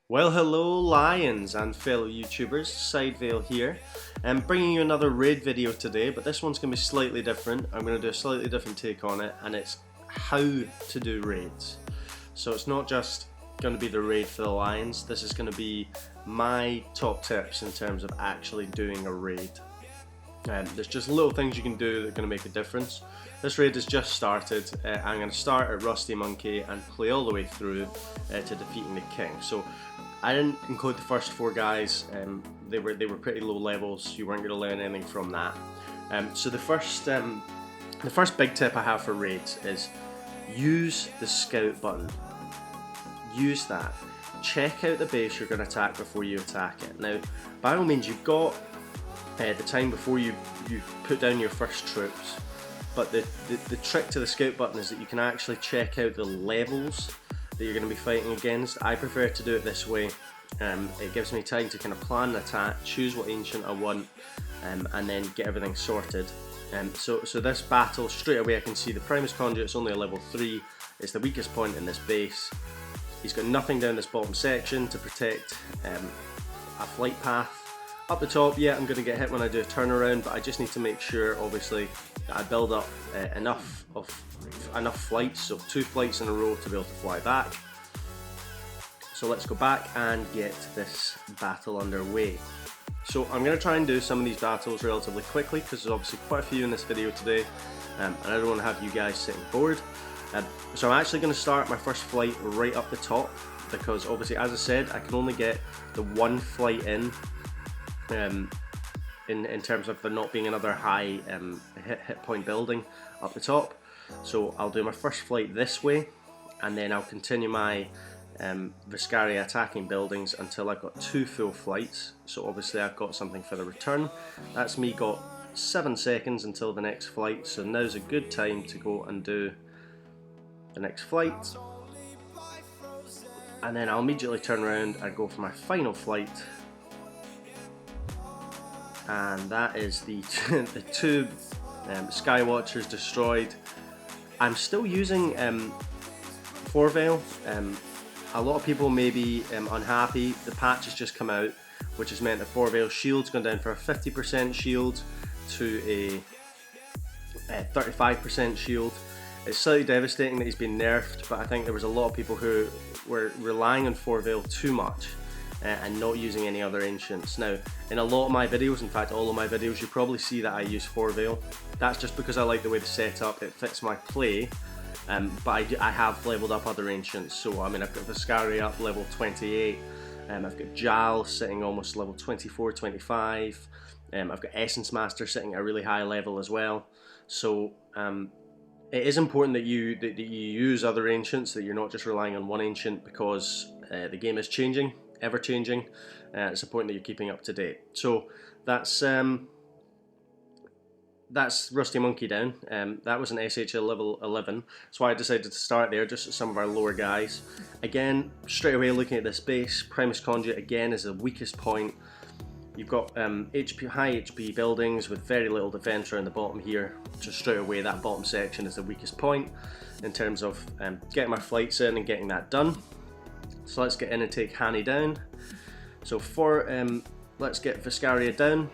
Well, hello Lions and fellow YouTubers, Sidevale here, and bringing you another raid video today, but this one's going to be slightly different. I'm going to do a slightly different take on it, and it's how to do raids. So it's not just going to be the raid for the Lions, this is going to be my top tips in terms of actually doing a raid. There's just little things you can do that are going to make a difference. This raid has just started. I'm going to start at Rusty Monkey and play all the way through to defeating the King. So I didn't include the first 4 guys. They were pretty low levels. You weren't going to learn anything from that. So the first big tip I have for raids is use the scout button. Use that. Check out the base you're going to attack before you attack it. Now, by all means, you've got the time before you put down your first troops, but the trick to the scout button is that you can actually check out the levels that you're going to be fighting against. I prefer to do it this way. It gives me time to kind of plan an attack, choose what ancient I want, and then get everything sorted. So this battle, straight away I can see the Primus Conduit's only a level 3, it's the weakest point in this base. He's got nothing down this bottom section to protect a flight path. Up the top, yeah, I'm going to get hit when I do a turnaround, but I just need to make sure, obviously, that I build up enough flights, so 2 flights in a row to be able to fly back. So let's go back and get this battle underway. So I'm going to try and do some of these battles relatively quickly, because there's obviously quite a few in this video today, and I don't want to have you guys sitting bored. So I'm actually going to start my first flight right up the top, because obviously, as I said, I can only get the 1 flight in terms of there not being another high hit point building up the top. So I'll do my first flight this way, and then I'll continue my Viscaria attacking buildings until I've got 2 full flights. So obviously I've got something for the return. That's me got 7 seconds until the next flight, so now's a good time to go and do the next flight. And then I'll immediately turn around and go for my final flight. And that is the 2 Skywatchers destroyed. I'm still using Forvale. A lot of people may be unhappy. The patch has just come out, which has meant that Forvale shield's gone down for a 50% shield to a 35% shield. It's slightly devastating that he's been nerfed, but I think there was a lot of people who were relying on Forvale too much and not using any other ancients. Now, in a lot of my videos, in fact all of my videos, you probably see that I use Forvale. That's just because I like the way the setup, it fits my play, but I have leveled up other ancients. So I mean, I've got Viscaria up level 28, I've got Jal sitting almost level 24, 25, I've got Essence Master sitting at a really high level as well. So it is important that you use other ancients, that you're not just relying on one ancient, because the game is changing, ever changing. It's important that you're keeping up to date. So that's Rusty Monkey down. That was an SHL level 11, so I decided to start there, just at some of our lower guys. Again, straight away looking at this base, Primus Conduit again is the weakest point. You've got high HP buildings with very little defense around the bottom here. Just straight away, that bottom section is the weakest point in terms of getting my flights in and getting that done. So let's get in and take Hanny down. So let's get Viscaria down.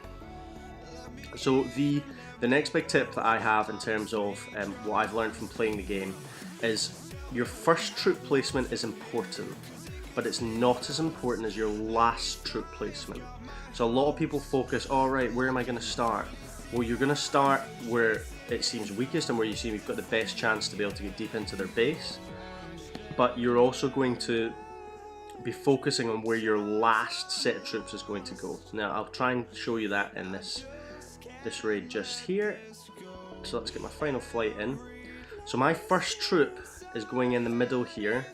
So the next big tip that I have in terms of what I've learned from playing the game is your first troop placement is important, but it's not as important as your last troop placement. So a lot of people focus, alright, where am I going to start? Well, you're going to start where it seems weakest and where you seem you've got the best chance to be able to get deep into their base, but you're also going to be focusing on where your last set of troops is going to go. Now I'll try and show you that in this raid just here. So let's get my final flight in. So my first troop is going in the middle here,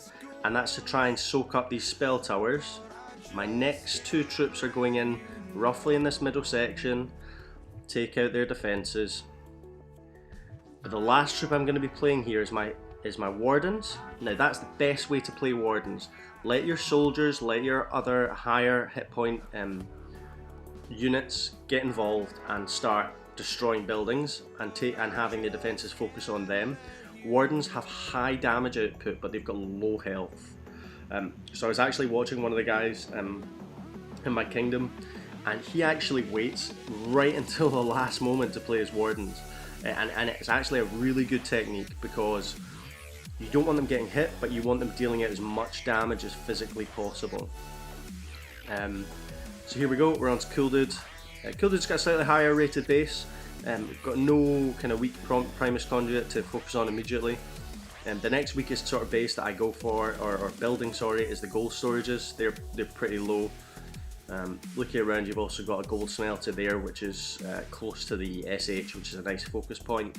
and that's to try and soak up these spell towers. My next 2 troops are going in roughly in this middle section, take out their defenses. But the last troop I'm going to be playing here is my wardens. Now that's the best way to play wardens. Let your soldiers, let your other higher hit point units get involved and start destroying buildings and having the defences focus on them. Wardens have high damage output, but they've got low health. So I was actually watching one of the guys in my kingdom, and he actually waits right until the last moment to play his wardens. And it's actually a really good technique, because you don't want them getting hit, but you want them dealing out as much damage as physically possible. So here we go, we're on to Cool Dude. Cool Dude's got a slightly higher rated base. We've got no kind of weak Primus Conduit to focus on immediately. The next weakest sort of base that I go for, or building, sorry, is the gold storages. They're pretty low. Looking around, you've also got a gold smelter there, which is close to the SH, which is a nice focus point.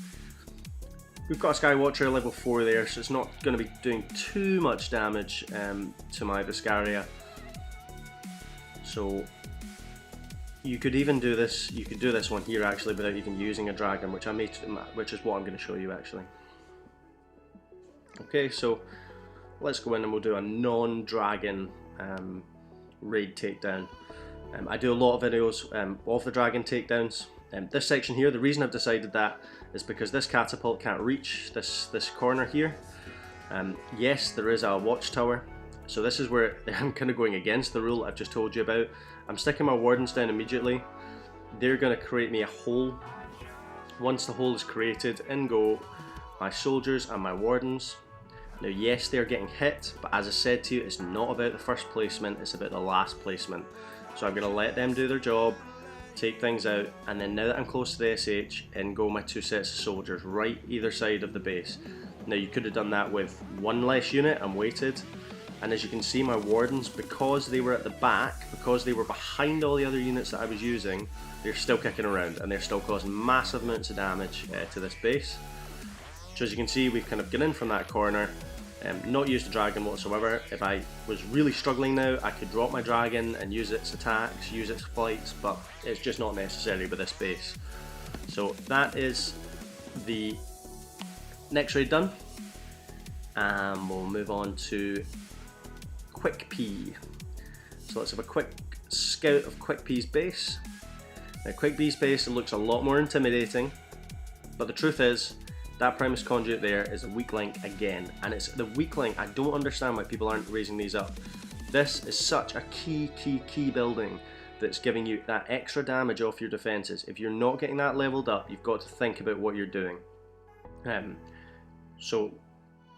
We've got a Skywatcher level 4 there, so it's not going to be doing too much damage to my Viscaria. So you could even do this. You could do this one here actually without even using a dragon, which is what I'm going to show you actually. Okay, so let's go in and we'll do a non-dragon raid takedown. I do a lot of videos of the dragon takedowns. This section here, the reason I've decided that is because this catapult can't reach this corner here. Yes, there is a watchtower, so this is where I'm kind of going against the rule I've just told you about. I'm sticking my wardens down immediately. They're going to create me a hole. Once the hole is created, in go my soldiers and my wardens. Now yes, they're getting hit, but as I said to you, it's not about the first placement, it's about the last placement. So I'm going to let them do their job, take things out, and then now that I'm close to the SH, in go my 2 sets of soldiers, right either side of the base. Now you could have done that with one less unit and waited, and as you can see, my wardens, because they were at the back, because they were behind all the other units that I was using, they're still kicking around and they're still causing massive amounts of damage to this base. So as you can see, we've kind of gone in from that corner, not used the dragon whatsoever. If I was really struggling now, I could drop my dragon and use its attacks, use its flights, but it's just not necessary with this base. So that is the next raid done, and we'll move on to Quick P. So let's have a quick scout of Quick P's base. Now Quick P's base, it looks a lot more intimidating, but the truth is, that Primus Conduit there is a weak link again, and it's the weak link. I don't understand why people aren't raising these up. This is such a key building that's giving you that extra damage off your defenses. If you're not getting that leveled up, you've got to think about what you're doing. So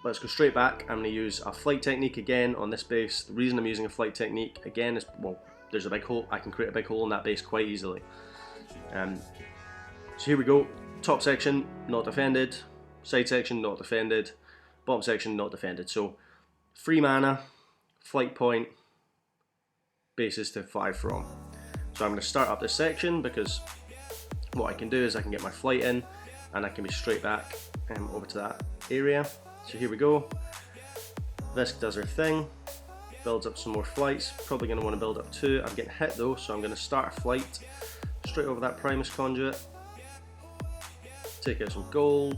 let's go straight back. I'm going to use a flight technique again on this base. The reason I'm using a flight technique again is, well, there's a big hole. I can create a big hole in that base quite easily. So here we go. Top section, not defended. Side section, not defended. Bottom section, not defended. So 3 mana, flight point, bases to 5 from. So I'm going to start up this section, because what I can do is I can get my flight in and I can be straight back over to that area. So here we go. This does her thing, builds up some more flights. Probably going to want to build up 2. I'm getting hit though, so I'm going to start a flight straight over that Primus Conduit. Take out some gold.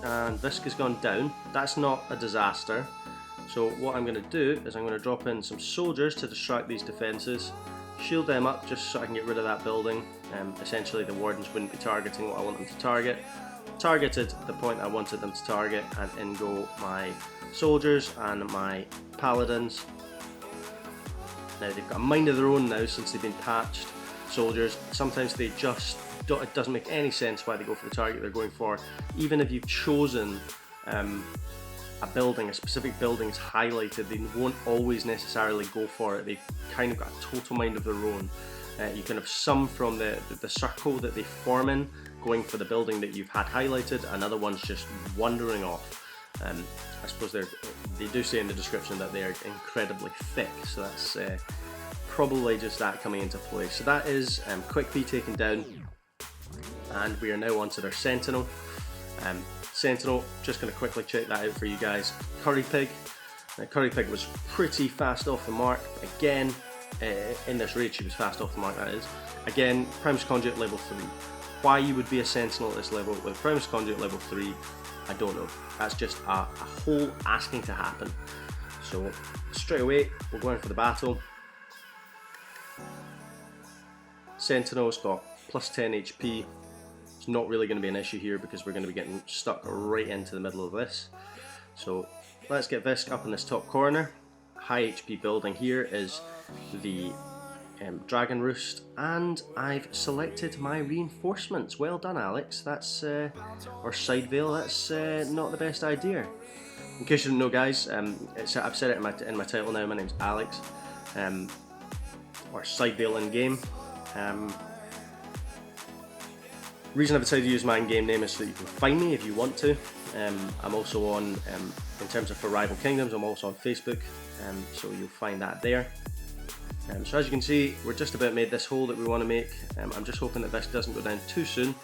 And Visk has gone down. That's not a disaster. So what I'm going to do is I'm going to drop in some soldiers to distract these defences, shield them up just so I can get rid of that building. Essentially the wardens wouldn't be targeting what I want them to target. Targeted the point I wanted them to target, and in go my soldiers and my paladins. Now they've got a mind of their own now since they've been patched. Soldiers, sometimes they just don't, it doesn't make any sense why they go for the target they're going for. Even if you've chosen a building, a specific building is highlighted, they won't always necessarily go for it. They've kind of got a total mind of their own. You can have some from the circle that they form in, going for the building that you've had highlighted, and other ones just wandering off. I suppose they do say in the description that they are incredibly thick, so that's probably just that coming into play. So that is Quick P taken down, and we are now onto their Sentinel. Sentinel, just going to quickly check that out for you guys. Curry Pig. Now, Curry Pig was pretty fast off the mark, but again, in this raid she was fast off the mark, that is. Again, Primus Conduit level 3. Why you would be a Sentinel at this level with Primus Conduit level 3, I don't know. That's just a whole asking to happen. So straight away, we're going for the battle. Sentinel's got plus 10 HP. It's not really going to be an issue here because we're going to be getting stuck right into the middle of this. So let's get Visk up in this top corner. High HP building here is the Dragon Roost, and I've selected my reinforcements. Well done, Alex. That's or Side Veil. That's not the best idea. In case you didn't know, guys, I've said it in my title now. My name's Alex, or Side Veil in game. Reason I've decided to use my in-game name is so that you can find me if you want to. I'm also on, in terms of for Rival Kingdoms, I'm also on Facebook, so you'll find that there. So as you can see, we're just about made this hole that we want to make. I'm just hoping that this doesn't go down too soon.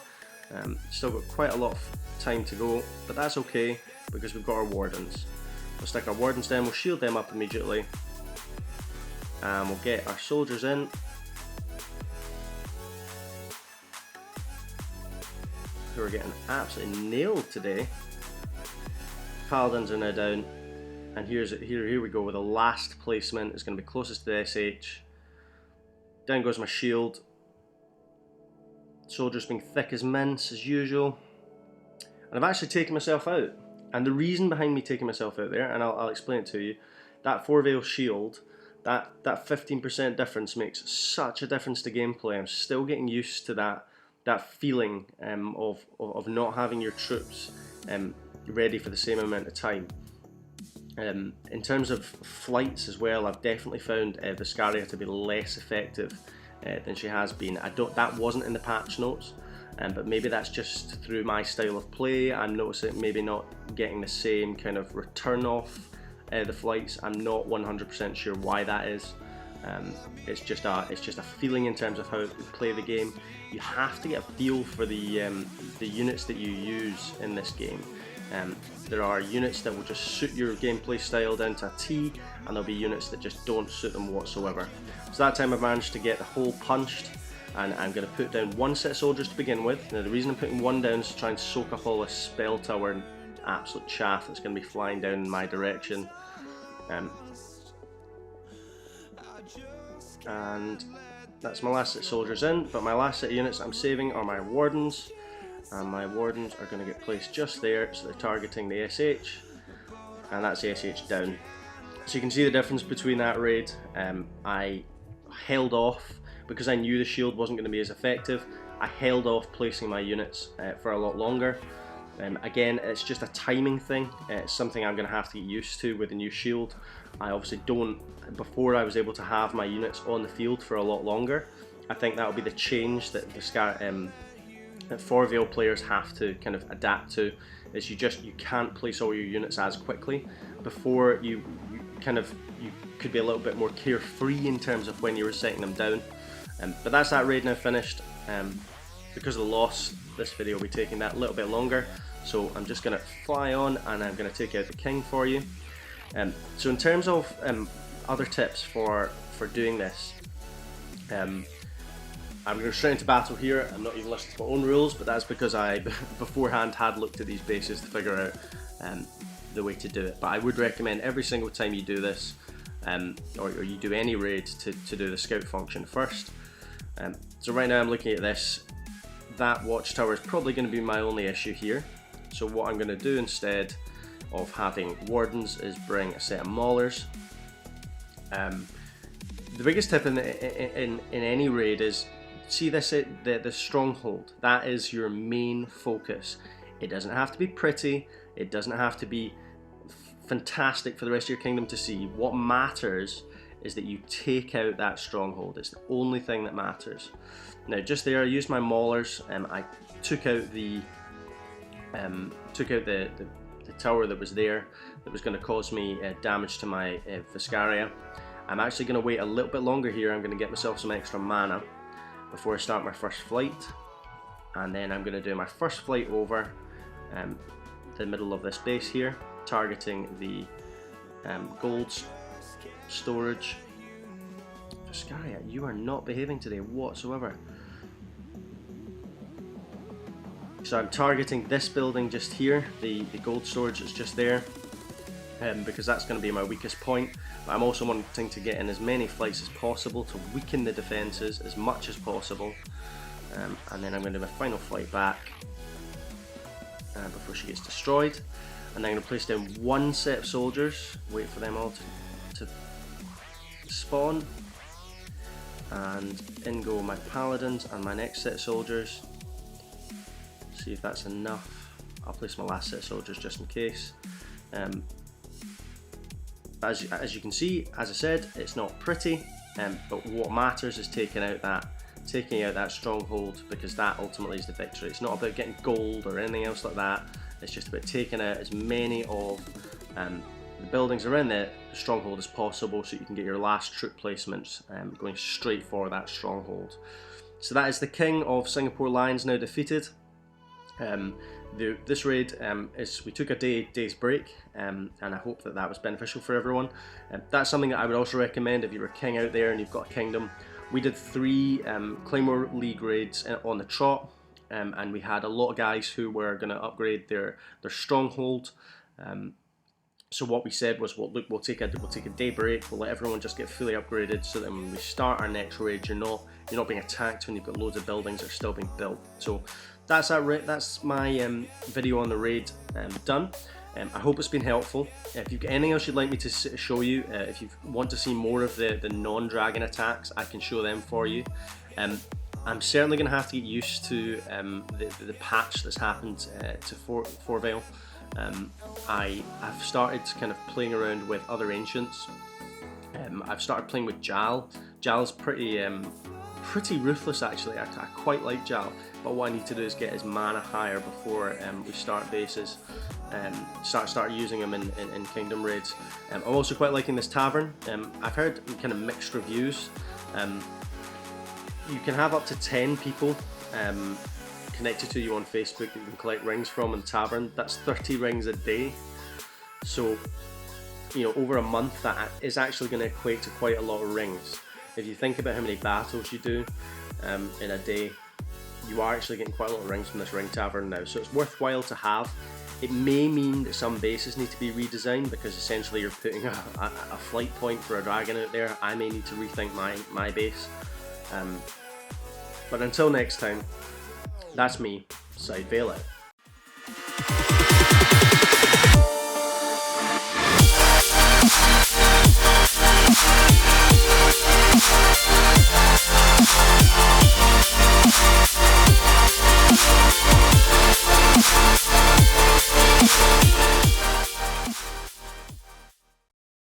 Still got quite a lot of time to go, but that's okay because we've got our wardens. We'll stick our wardens down, we'll shield them up immediately, and we'll get our soldiers in. Who are getting absolutely nailed today. Paladins are now down, and here we go with the last placement. It's going to be closest to the SH. Down goes my shield. Soldiers being thick as mince as usual, and I've actually taken myself out. And the reason behind me taking myself out there, and I'll explain it to you, that 4 veil shield, that 15% difference makes such a difference to gameplay. I'm still getting used to that feeling of not having your troops ready for the same amount of time. In terms of flights as well, I've definitely found Viscaria to be less effective than she has been. That wasn't in the patch notes, but maybe that's just through my style of play. I'm noticing maybe not getting the same kind of return off the flights. I'm not 100% sure why that is. It's just a feeling in terms of how we play the game. You have to get a feel for the units that you use in this game. There are units that will just suit your gameplay style down to a T, and there'll be units that just don't suit them whatsoever. So that time I've managed to get the hole punched, and I'm going to put down one set of soldiers to begin with. Now the reason I'm putting one down is to try and soak up all this spell tower and absolute chaff that's going to be flying down in my direction. And that's my last set of soldiers in, but my last set of units I'm saving are my wardens, and my wardens are going to get placed just there, so they're targeting the SH, and that's the SH down. So you can see the difference between that raid. I held off because I knew the shield wasn't going to be as effective. I held off placing my units for a lot longer. Again, it's just a timing thing. It's something I'm going to have to get used to with the new shield. I obviously don't, before I was able to have my units on the field for a lot longer. I think that will be the change that that 4 veil players have to kind of adapt to, is you can't place all your units as quickly. Before you could be a little bit more carefree in terms of when you were setting them down. But that's that raid now finished. Because of the loss, this video will be taking that a little bit longer, so I'm just going to fly on and I'm going to take out the king for you. So in terms of other tips for doing this, I'm going to straight into battle here. I'm not even listening to my own rules, but that's because I beforehand had looked at these bases to figure out the way to do it. But I would recommend every single time you do this, or you do any raid, to do the scout function first. So right now I'm looking at this. That watchtower is probably going to be my only issue here. So what I'm going to do instead of having wardens is bring a set of maulers. The biggest tip in any raid is, see this, the stronghold. That is your main focus. It doesn't have to be pretty. It doesn't have to be fantastic for the rest of your kingdom to see. What matters is that you take out that stronghold. It's the only thing that matters. Now, just there, I used my maulers. I took out the tower that was there that was going to cause me damage to my Viscaria. I'm actually going to wait a little bit longer here. I'm going to get myself some extra mana before I start my first flight, and then I'm going to do my first flight over the middle of this base here, targeting the gold storage. Viscaria, you are not behaving today whatsoever. So I'm targeting this building just here, the gold storage that's just there. because that's going to be my weakest point. But I'm also wanting to get in as many flights as possible to weaken the defences as much as possible. And then I'm going to do my final flight back before she gets destroyed. And then I'm going to place down one set of soldiers, wait for them all to spawn. And in go my paladins and my next set of soldiers. See if that's enough. I'll place my last set of soldiers just in case. As you can see, as I said, it's not pretty, but what matters is taking out that stronghold, because that ultimately is the victory. It's not about getting gold or anything else like that. It's just about taking out as many of the buildings around the stronghold as possible, so you can get your last troop placements going straight for that stronghold. So that is the King of Singapore Lions now defeated. This raid we took a day's break, and I hope that was beneficial for everyone. That's something that I would also recommend if you're a king out there and you've got a kingdom. We did 3 Claymore League raids on the trot, and we had a lot of guys who were going to upgrade their stronghold. So what we said was, well, look, we'll take a day break. We'll let everyone just get fully upgraded, so that when we start our next raid, you're not being attacked when you've got loads of buildings that are still being built. So that's my video on the raid done. I hope it's been helpful. If you've got anything else you'd like me to show you, if you want to see more of the non-dragon attacks, I can show them for you. I'm certainly going to have to get used to the patch that's happened to Forvale. I've started kind of playing around with other ancients. I've started playing with Jal. Jal's pretty ruthless actually. I quite like Jal, but what I need to do is get his mana higher before we start bases and start using him in Kingdom raids. I'm also quite liking this tavern. I've heard kind of mixed reviews. You can have up to 10 people connected to you on Facebook that you can collect rings from in the tavern. That's 30 rings a day. So, over a month, that is actually going to equate to quite a lot of rings. If you think about how many battles you do in a day, you are actually getting quite a lot of rings from this ring tavern now. So it's worthwhile to have. It may mean that some bases need to be redesigned, because essentially you're putting a flight point for a dragon out there. I may need to rethink my base. But until next time, that's me, Sidevale out.